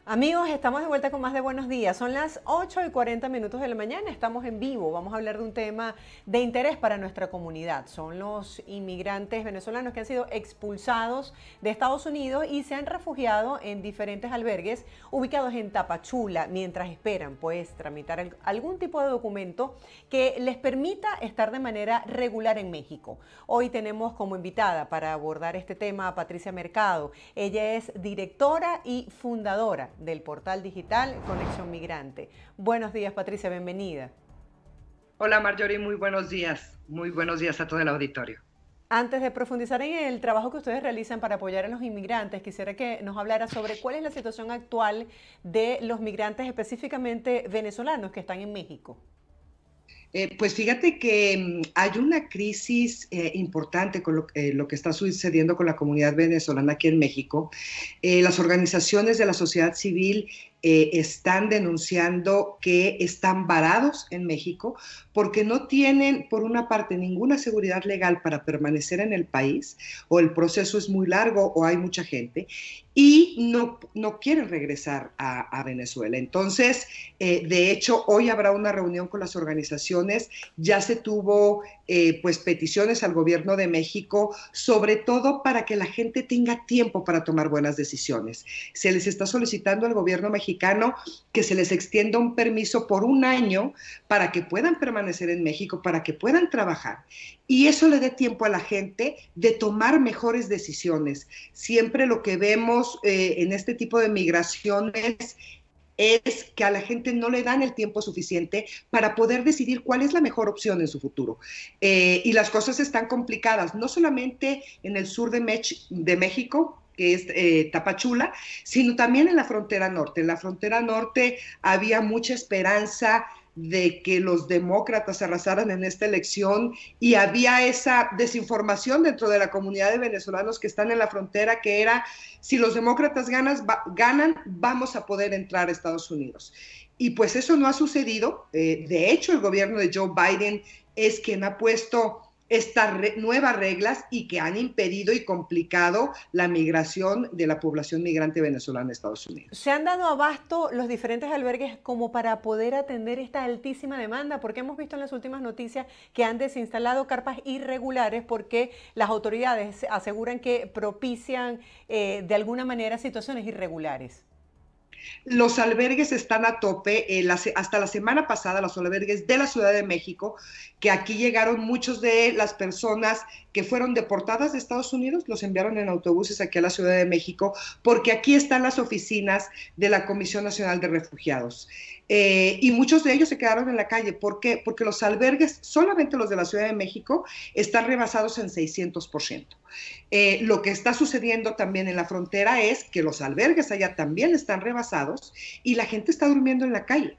Amigos, estamos de vuelta con más de Buenos Días. Son las 8:40 de la mañana, estamos en vivo. Vamos a hablar de un tema de interés para nuestra comunidad. Son los inmigrantes venezolanos que han sido expulsados de Estados Unidos y se han refugiado en diferentes albergues ubicados en Tapachula mientras esperan pues tramitar algún tipo de documento que les permita estar de manera regular en México. Hoy tenemos como invitada para abordar este tema a Patricia Mercado. Ella es directora y fundadora del portal digital Conexión Migrante. Buenos días, Patricia, bienvenida. Hola Marjorie, muy buenos días. Muy buenos días a todo el auditorio. Antes de profundizar en el trabajo que ustedes realizan para apoyar a los inmigrantes, quisiera que nos hablara sobre cuál es la situación actual de los migrantes, específicamente venezolanos que están en México. Pues fíjate que hay una crisis importante con lo que está sucediendo con la comunidad venezolana aquí en México. Las organizaciones de la sociedad civil están denunciando que están varados en México porque no tienen, por una parte, ninguna seguridad legal para permanecer en el país, o el proceso es muy largo o hay mucha gente, y no quieren regresar a Venezuela. Entonces, de hecho, hoy habrá una reunión con las organizaciones, ya se tuvo pues peticiones al gobierno de México, sobre todo para que la gente tenga tiempo para tomar buenas decisiones. Se les está solicitando al gobierno mexicano que se les extienda un permiso por un año para que puedan permanecer en México, para que puedan trabajar. Y eso le dé tiempo a la gente de tomar mejores decisiones. Siempre lo que vemos en este tipo de migraciones es que a la gente no le dan el tiempo suficiente para poder decidir cuál es la mejor opción en su futuro. Y las cosas están complicadas, no solamente en el sur de México, que es Tapachula, sino también en la frontera norte. En la frontera norte había mucha esperanza de que los demócratas arrasaran en esta elección, y había esa desinformación dentro de la comunidad de venezolanos que están en la frontera, que era: si los demócratas ganan, vamos a poder entrar a Estados Unidos. Y pues eso no ha sucedido. De hecho, el gobierno de Joe Biden es quien ha puesto estas nuevas reglas y que han impedido y complicado la migración de la población migrante venezolana a Estados Unidos. ¿Se han dado abasto los diferentes albergues como para poder atender esta altísima demanda? Porque hemos visto en las últimas noticias que han desinstalado carpas irregulares porque las autoridades aseguran que propician de alguna manera situaciones irregulares. Los albergues están a tope. Hasta la semana pasada, los albergues de la Ciudad de México, que aquí llegaron muchos de las personas que fueron deportadas de Estados Unidos, los enviaron en autobuses aquí a la Ciudad de México, porque aquí están las oficinas de la Comisión Nacional de Refugiados. Y muchos de ellos se quedaron en la calle. ¿Por qué? Porque los albergues, solamente los de la Ciudad de México, están rebasados en 600%. Lo que está sucediendo también en la frontera es que los albergues allá también están rebasados y la gente está durmiendo en la calle.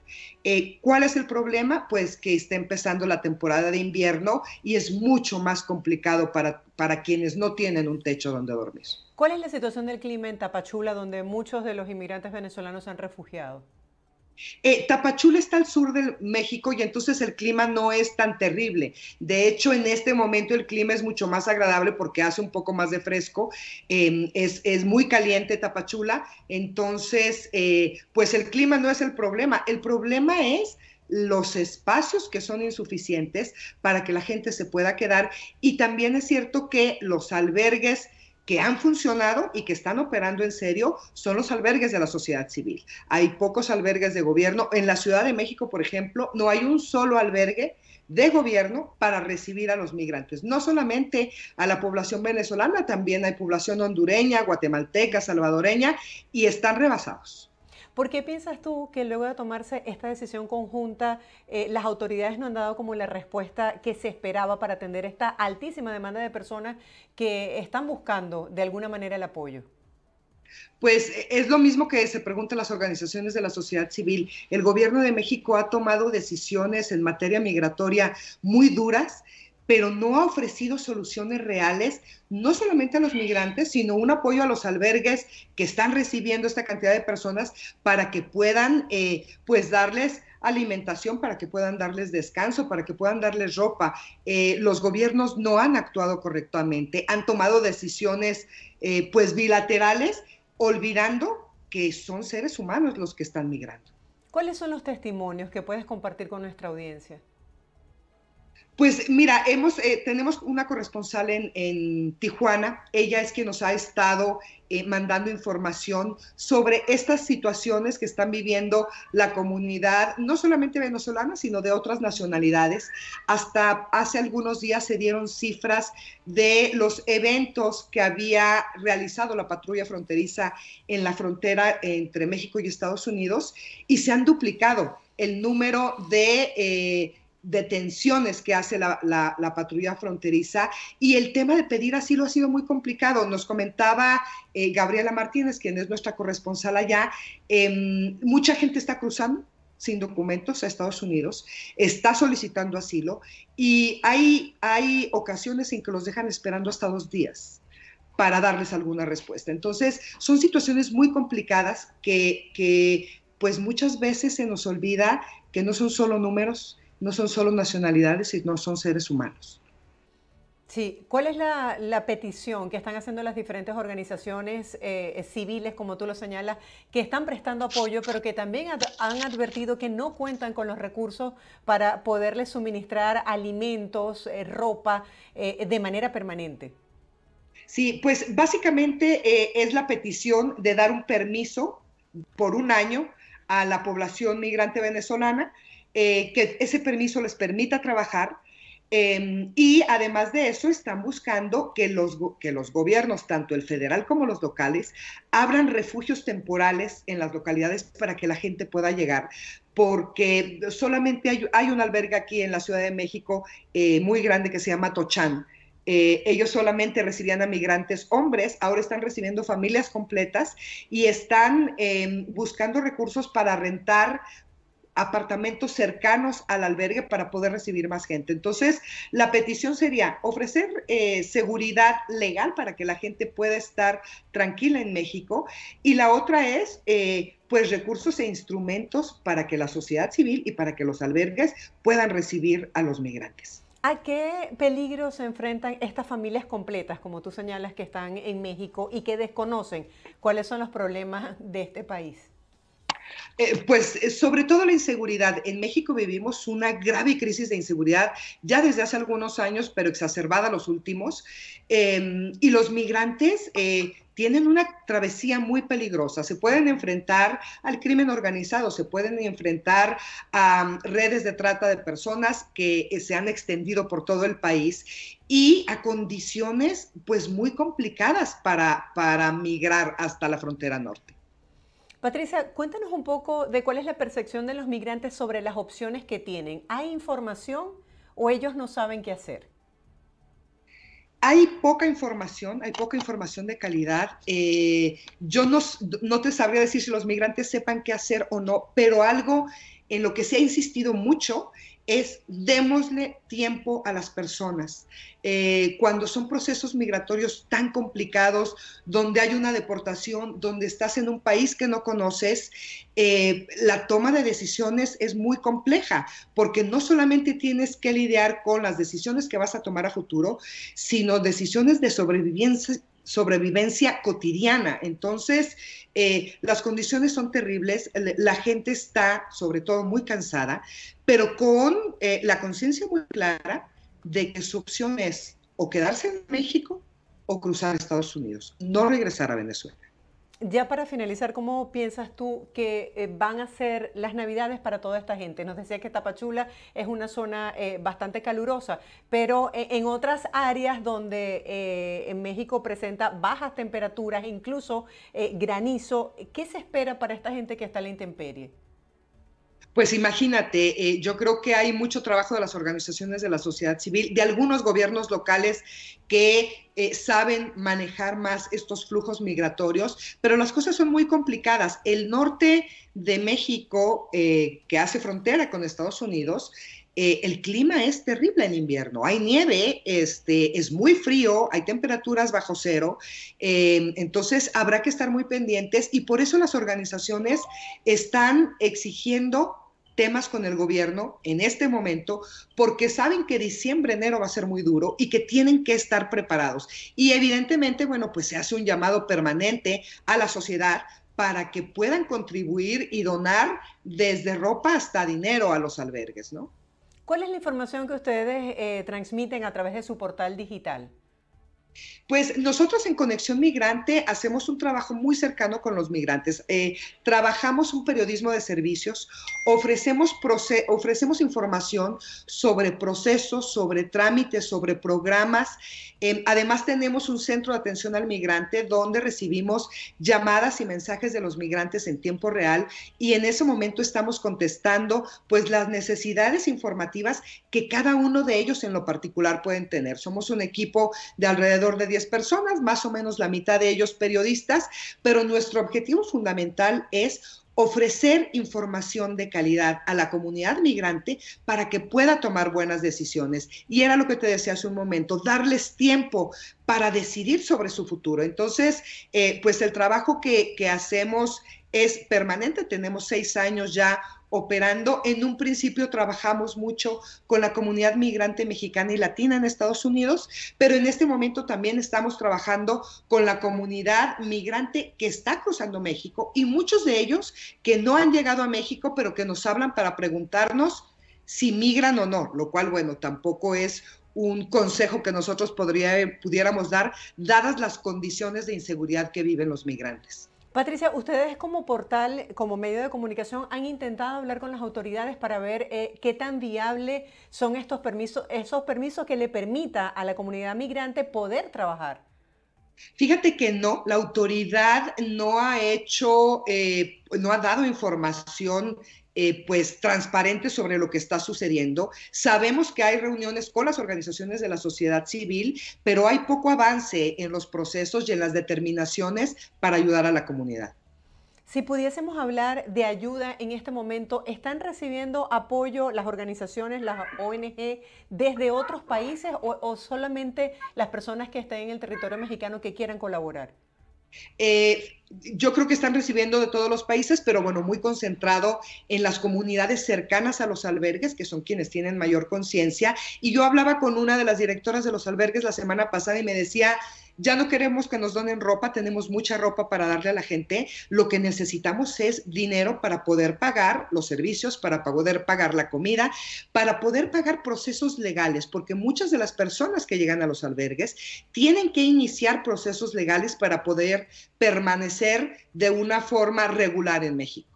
¿Cuál es el problema? Pues que está empezando la temporada de invierno y es mucho más complicado para quienes no tienen un techo donde dormir. ¿Cuál es la situación del clima en Tapachula, donde muchos de los inmigrantes venezolanos se han refugiado? Tapachula está al sur de México y entonces el clima no es tan terrible. De hecho, en este momento el clima es mucho más agradable porque hace un poco más de fresco. Es muy caliente Tapachula, entonces pues el clima no es el problema. El problema es los espacios que son insuficientes para que la gente se pueda quedar, y también es cierto que los albergues que han funcionado y que están operando en serio son los albergues de la sociedad civil. Hay pocos albergues de gobierno. En la Ciudad de México, por ejemplo, no hay un solo albergue de gobierno para recibir a los migrantes. No solamente a la población venezolana, también hay población hondureña, guatemalteca, salvadoreña, y están rebasados. ¿Por qué piensas tú que luego de tomarse esta decisión conjunta, las autoridades no han dado como la respuesta que se esperaba para atender esta altísima demanda de personas que están buscando de alguna manera el apoyo? Pues es lo mismo que se preguntan las organizaciones de la sociedad civil. El gobierno de México ha tomado decisiones en materia migratoria muy duras, pero no ha ofrecido soluciones reales, no solamente a los migrantes, sino un apoyo a los albergues que están recibiendo esta cantidad de personas para que puedan pues darles alimentación, para que puedan darles descanso, para que puedan darles ropa. Los gobiernos no han actuado correctamente, han tomado decisiones pues bilaterales, olvidando que son seres humanos los que están migrando. ¿Cuáles son los testimonios que puedes compartir con nuestra audiencia? Pues mira, tenemos una corresponsal en Tijuana. Ella es quien nos ha estado mandando información sobre estas situaciones que están viviendo la comunidad, no solamente venezolana, sino de otras nacionalidades. Hasta hace algunos días se dieron cifras de los eventos que había realizado la patrulla fronteriza en la frontera entre México y Estados Unidos, y se han duplicado el número de detenciones que hace la patrulla fronteriza, y el tema de pedir asilo ha sido muy complicado. Nos comentaba Gabriela Martínez, quien es nuestra corresponsal allá, mucha gente está cruzando sin documentos a Estados Unidos, está solicitando asilo, y hay ocasiones en que los dejan esperando hasta 2 días para darles alguna respuesta. Entonces, son situaciones muy complicadas que pues muchas veces se nos olvida que no son solo números, no son solo nacionalidades, sino son seres humanos. Sí, ¿cuál es la petición que están haciendo las diferentes organizaciones civiles, como tú lo señalas, que están prestando apoyo, pero que también han advertido que no cuentan con los recursos para poderles suministrar alimentos, ropa, de manera permanente? Sí, pues básicamente es la petición de dar un permiso por 1 año a la población migrante venezolana, que ese permiso les permita trabajar, y además de eso están buscando que los gobiernos, tanto el federal como los locales, abran refugios temporales en las localidades para que la gente pueda llegar, porque solamente hay un albergue aquí en la Ciudad de México muy grande que se llama Tochán. Ellos solamente recibían a migrantes hombres, ahora están recibiendo familias completas y están buscando recursos para rentar apartamentos cercanos al albergue para poder recibir más gente. Entonces, la petición sería ofrecer seguridad legal para que la gente pueda estar tranquila en México, y la otra es pues recursos e instrumentos para que la sociedad civil y para que los albergues puedan recibir a los migrantes. ¿A qué peligro se enfrentan estas familias completas, como tú señalas, que están en México y que desconocen cuáles son los problemas de este país? Pues sobre todo la inseguridad. En México vivimos una grave crisis de inseguridad ya desde hace algunos años, pero exacerbada los últimos, y los migrantes tienen una travesía muy peligrosa. Se pueden enfrentar al crimen organizado, se pueden enfrentar a redes de trata de personas que se han extendido por todo el país, y a condiciones pues muy complicadas para migrar hasta la frontera norte. Patricia, cuéntanos un poco de cuál es la percepción de los migrantes sobre las opciones que tienen. ¿Hay información o ellos no saben qué hacer? Hay poca información de calidad. Yo no te sabría decir si los migrantes sepan qué hacer o no, pero algo en lo que se ha insistido mucho es démosle tiempo a las personas. Cuando son procesos migratorios tan complicados, donde hay una deportación, donde estás en un país que no conoces, la toma de decisiones es muy compleja, porque no solamente tienes que lidiar con las decisiones que vas a tomar a futuro, sino decisiones de sobrevivencia cotidiana. Entonces, las condiciones son terribles, la gente está sobre todo muy cansada, pero con la conciencia muy clara de que su opción es o quedarse en México o cruzar a Estados Unidos, no regresar a Venezuela. Ya para finalizar, ¿cómo piensas tú que van a ser las Navidades para toda esta gente? Nos decía que Tapachula es una zona bastante calurosa, pero en otras áreas donde en México presenta bajas temperaturas, incluso granizo, ¿qué se espera para esta gente que está a la intemperie? Pues imagínate, yo creo que hay mucho trabajo de las organizaciones de la sociedad civil, de algunos gobiernos locales que saben manejar más estos flujos migratorios, pero las cosas son muy complicadas. El norte de México, que hace frontera con Estados Unidos, el clima es terrible en invierno, hay nieve, es muy frío, hay temperaturas bajo cero, entonces habrá que estar muy pendientes, y por eso las organizaciones están exigiendo temas con el gobierno en este momento, porque saben que diciembre, enero va a ser muy duro y que tienen que estar preparados. Y evidentemente, bueno, pues se hace un llamado permanente a la sociedad para que puedan contribuir y donar desde ropa hasta dinero a los albergues, ¿no? ¿Cuál es la información que ustedes transmiten a través de su portal digital? Pues nosotros en Conexión Migrante hacemos un trabajo muy cercano con los migrantes. Trabajamos un periodismo de servicios, ofrecemos información sobre procesos, sobre trámites, sobre programas. Además tenemos un centro de atención al migrante donde recibimos llamadas y mensajes de los migrantes en tiempo real y en ese momento estamos contestando pues las necesidades informativas que cada uno de ellos en lo particular pueden tener. Somos un equipo de alrededor de 10 personas, más o menos la mitad de ellos periodistas, pero nuestro objetivo fundamental es ofrecer información de calidad a la comunidad migrante para que pueda tomar buenas decisiones. Y era lo que te decía hace un momento, darles tiempo para decidir sobre su futuro. Entonces, pues el trabajo que hacemos es permanente, tenemos 6 años ya operando. En un principio trabajamos mucho con la comunidad migrante mexicana y latina en Estados Unidos, pero en este momento también estamos trabajando con la comunidad migrante que está cruzando México y muchos de ellos que no han llegado a México, pero que nos hablan para preguntarnos si migran o no, lo cual, bueno, tampoco es un consejo que nosotros pudiéramos dar, dadas las condiciones de inseguridad que viven los migrantes. Patricia, ustedes como portal, como medio de comunicación, han intentado hablar con las autoridades para ver qué tan viable son esos permisos que le permita a la comunidad migrante poder trabajar. Fíjate que no, la autoridad no ha hecho, no ha dado información pues transparente sobre lo que está sucediendo. Sabemos que hay reuniones con las organizaciones de la sociedad civil, pero hay poco avance en los procesos y en las determinaciones para ayudar a la comunidad. Si pudiésemos hablar de ayuda en este momento, ¿están recibiendo apoyo las organizaciones, las ONG, desde otros países o solamente las personas que estén en el territorio mexicano que quieran colaborar? Yo creo que están recibiendo de todos los países, pero bueno, muy concentrado en las comunidades cercanas a los albergues, que son quienes tienen mayor conciencia. Y yo hablaba con una de las directoras de los albergues la semana pasada y me decía, ya no queremos que nos donen ropa, tenemos mucha ropa para darle a la gente, lo que necesitamos es dinero para poder pagar los servicios, para poder pagar la comida, para poder pagar procesos legales, porque muchas de las personas que llegan a los albergues tienen que iniciar procesos legales para poder permanecer de una forma regular en México.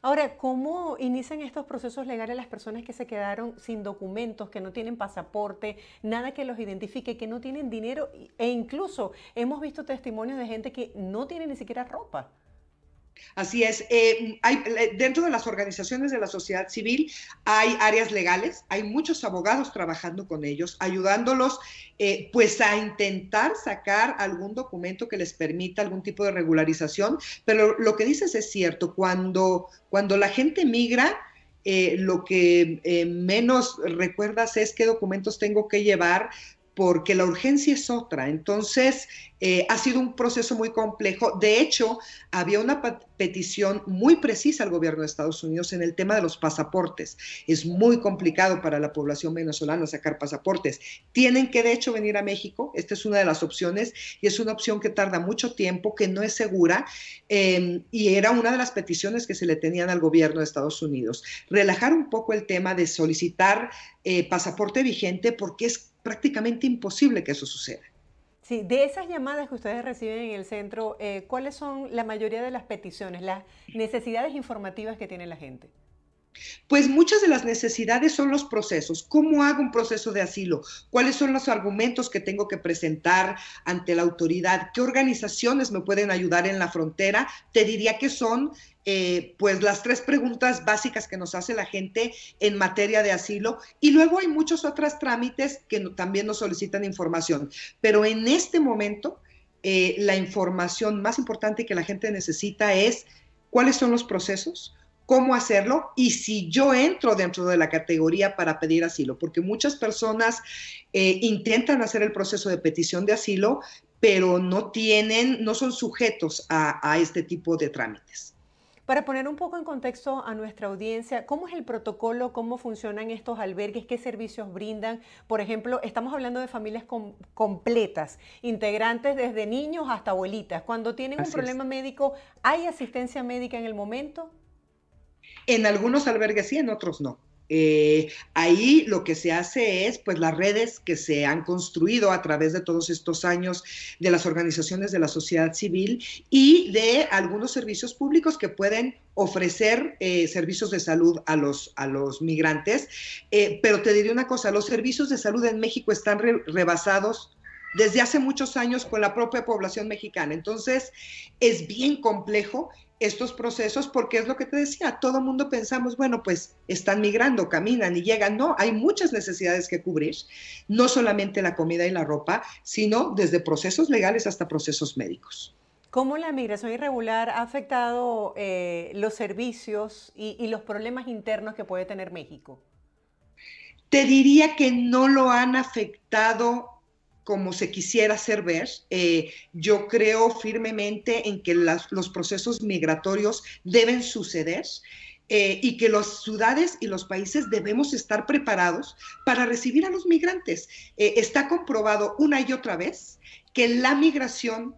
Ahora, ¿cómo inician estos procesos legales las personas que se quedaron sin documentos, que no tienen pasaporte, nada que los identifique, que no tienen dinero e incluso hemos visto testimonios de gente que no tiene ni siquiera ropa? Así es, dentro de las organizaciones de la sociedad civil hay áreas legales, hay muchos abogados trabajando con ellos, ayudándolos pues a intentar sacar algún documento que les permita algún tipo de regularización, pero lo que dices es cierto, cuando la gente migra, lo que menos recuerdas es qué documentos tengo que llevar, porque la urgencia es otra. Entonces, ha sido un proceso muy complejo. De hecho, había una petición muy precisa al gobierno de Estados Unidos en el tema de los pasaportes. Es muy complicado para la población venezolana sacar pasaportes. Tienen que, de hecho, venir a México. Esta es una de las opciones y es una opción que tarda mucho tiempo, que no es segura, y era una de las peticiones que se le tenían al gobierno de Estados Unidos. Relajar un poco el tema de solicitar pasaporte vigente porque es prácticamente imposible que eso suceda. Sí, de esas llamadas que ustedes reciben en el centro, ¿cuáles son la mayoría de las peticiones, las necesidades informativas que tiene la gente? Pues muchas de las necesidades son los procesos. ¿Cómo hago un proceso de asilo? ¿Cuáles son los argumentos que tengo que presentar ante la autoridad? ¿Qué organizaciones me pueden ayudar en la frontera? Te diría que son pues las 3 preguntas básicas que nos hace la gente en materia de asilo. Y luego hay muchos otros trámites que también nos solicitan información. Pero en este momento, la información más importante que la gente necesita es cuáles son los procesos, cómo hacerlo y si yo entro dentro de la categoría para pedir asilo, porque muchas personas intentan hacer el proceso de petición de asilo, pero no son sujetos a este tipo de trámites. Para poner un poco en contexto a nuestra audiencia, ¿cómo es el protocolo? ¿Cómo funcionan estos albergues? ¿Qué servicios brindan? Por ejemplo, estamos hablando de familias completas, integrantes desde niños hasta abuelitas. Cuando tienen un Así es. problema médico, ¿hay asistencia médica en el momento? En algunos albergues sí, en otros no. Ahí lo que se hace es, pues, las redes que se han construido a través de todos estos años de las organizaciones de la sociedad civil y de algunos servicios públicos que pueden ofrecer servicios de salud a los migrantes. Pero te diré una cosa, los servicios de salud en México están rebasados desde hace muchos años con la propia población mexicana. Entonces, es bien complejo estos procesos, porque es lo que te decía, todo el mundo pensamos, bueno, pues están migrando, caminan y llegan. No, hay muchas necesidades que cubrir, no solamente la comida y la ropa, sino desde procesos legales hasta procesos médicos. ¿Cómo la migración irregular ha afectado los servicios y los problemas internos que puede tener México? Te diría que no lo han afectado como se quisiera hacer ver. Yo creo firmemente en que los procesos migratorios deben suceder y que las ciudades y los países debemos estar preparados para recibir a los migrantes. Está comprobado una y otra vez que la migración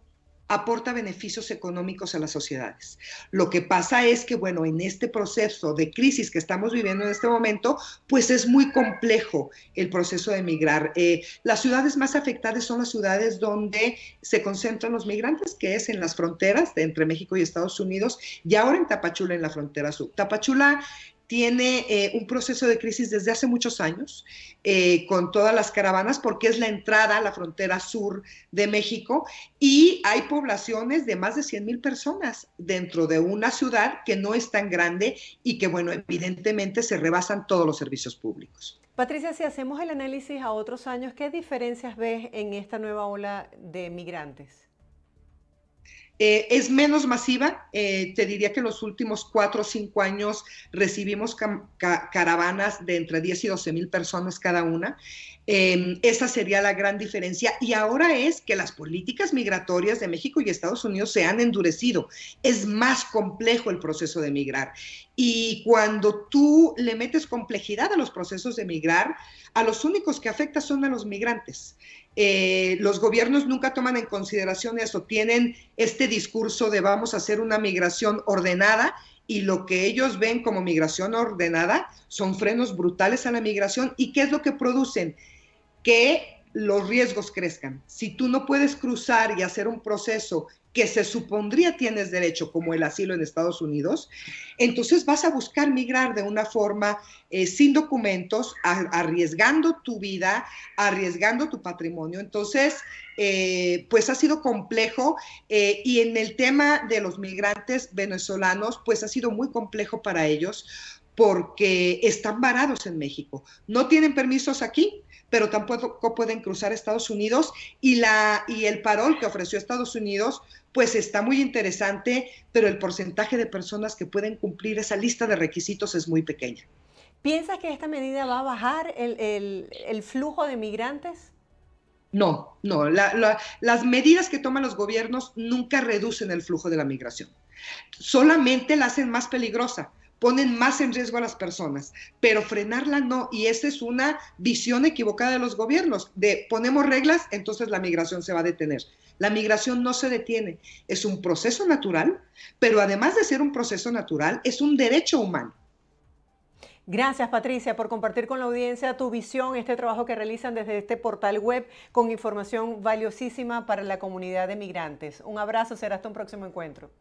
aporta beneficios económicos a las sociedades. Lo que pasa es que, bueno, en este proceso de crisis que estamos viviendo en este momento, pues es muy complejo el proceso de migrar. Las ciudades más afectadas son las ciudades donde se concentran los migrantes, que es en las fronteras entre México y Estados Unidos, y ahora en Tapachula, en la frontera sur. Tapachula tiene un proceso de crisis desde hace muchos años, con todas las caravanas, porque es la entrada a la frontera sur de México, y hay poblaciones de más de 100,000 personas dentro de una ciudad que no es tan grande y que, bueno, evidentemente se rebasan todos los servicios públicos. Patricia, si hacemos el análisis a otros años, ¿qué diferencias ves en esta nueva ola de migrantes? Es menos masiva. Te diría que en los últimos 4 o 5 años recibimos caravanas de entre 10 y 12,000 personas cada una. Esa sería la gran diferencia. Y ahora es que las políticas migratorias de México y Estados Unidos se han endurecido. Es más complejo el proceso de migrar. Y cuando tú le metes complejidad a los procesos de migrar, a los únicos que afecta son a los migrantes. Los gobiernos nunca toman en consideración eso, tienen este discurso de vamos a hacer una migración ordenada, y lo que ellos ven como migración ordenada son frenos brutales a la migración. ¿Y qué es lo que producen? Que los riesgos crezcan. Si tú no puedes cruzar y hacer un proceso que se supondría tienes derecho, como el asilo en Estados Unidos, entonces vas a buscar migrar de una forma sin documentos, arriesgando tu vida, arriesgando tu patrimonio. Entonces, pues ha sido complejo, y en el tema de los migrantes venezolanos, pues ha sido muy complejo para ellos porque están varados en México. No tienen permisos aquí, pero tampoco pueden cruzar Estados Unidos, y el parol que ofreció Estados Unidos pues está muy interesante, pero el porcentaje de personas que pueden cumplir esa lista de requisitos es muy pequeña. ¿Piensas que esta medida va a bajar el flujo de migrantes? No, no, las medidas que toman los gobiernos nunca reducen el flujo de la migración, solamente la hacen más peligrosa, ponen más en riesgo a las personas, pero frenarla no. Y esa es una visión equivocada de los gobiernos, de ponemos reglas, entonces la migración se va a detener. La migración no se detiene, es un proceso natural, pero además de ser un proceso natural, es un derecho humano. Gracias, Patricia, por compartir con la audiencia tu visión, este trabajo que realizan desde este portal web con información valiosísima para la comunidad de migrantes. Un abrazo, será hasta un próximo encuentro.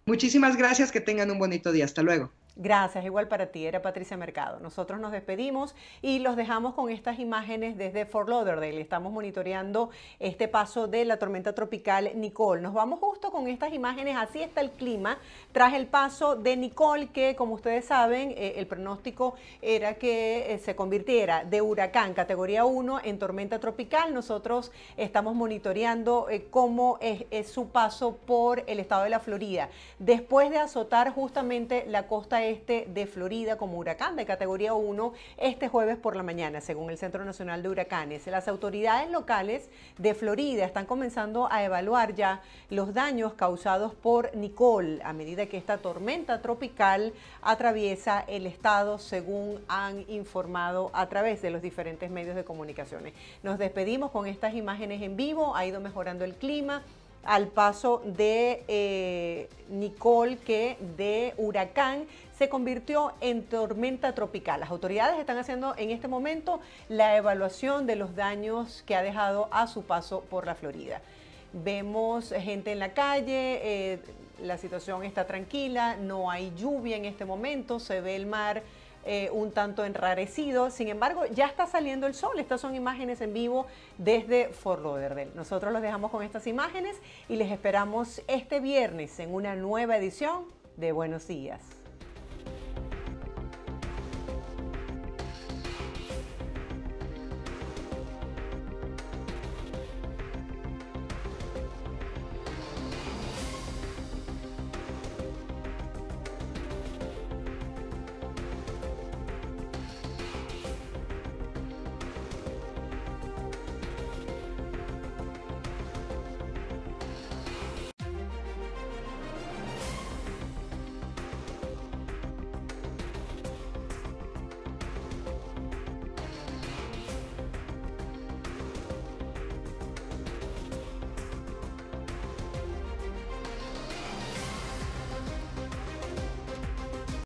Muchísimas gracias, que tengan un bonito día. Hasta luego. Gracias, igual para ti. Era Patricia Mercado. Nosotros nos despedimos y los dejamos con estas imágenes desde Fort Lauderdale. Estamos monitoreando este paso de la tormenta tropical Nicole. Nos vamos justo con estas imágenes. Así está el clima tras el paso de Nicole, que como ustedes saben, el pronóstico era que se convirtiera de huracán categoría 1 en tormenta tropical. Nosotros estamos monitoreando cómo es su paso por el estado de la Florida. Después de azotar justamente la costa este de Florida como huracán de categoría 1 este jueves por la mañana, según el Centro Nacional de Huracanes. Las autoridades locales de Florida están comenzando a evaluar ya los daños causados por Nicole a medida que esta tormenta tropical atraviesa el estado, según han informado a través de los diferentes medios de comunicaciones. Nos despedimos con estas imágenes en vivo. Ha ido mejorando el clima al paso de Nicole, que de huracán se convirtió en tormenta tropical. Las autoridades están haciendo en este momento la evaluación de los daños que ha dejado a su paso por la Florida. Vemos gente en la calle, la situación está tranquila, no hay lluvia en este momento, se ve el mar un tanto enrarecido. Sin embargo, ya está saliendo el sol. Estas son imágenes en vivo desde Fort Lauderdale. Nosotros los dejamos con estas imágenes y les esperamos este viernes en una nueva edición de Buenos Días.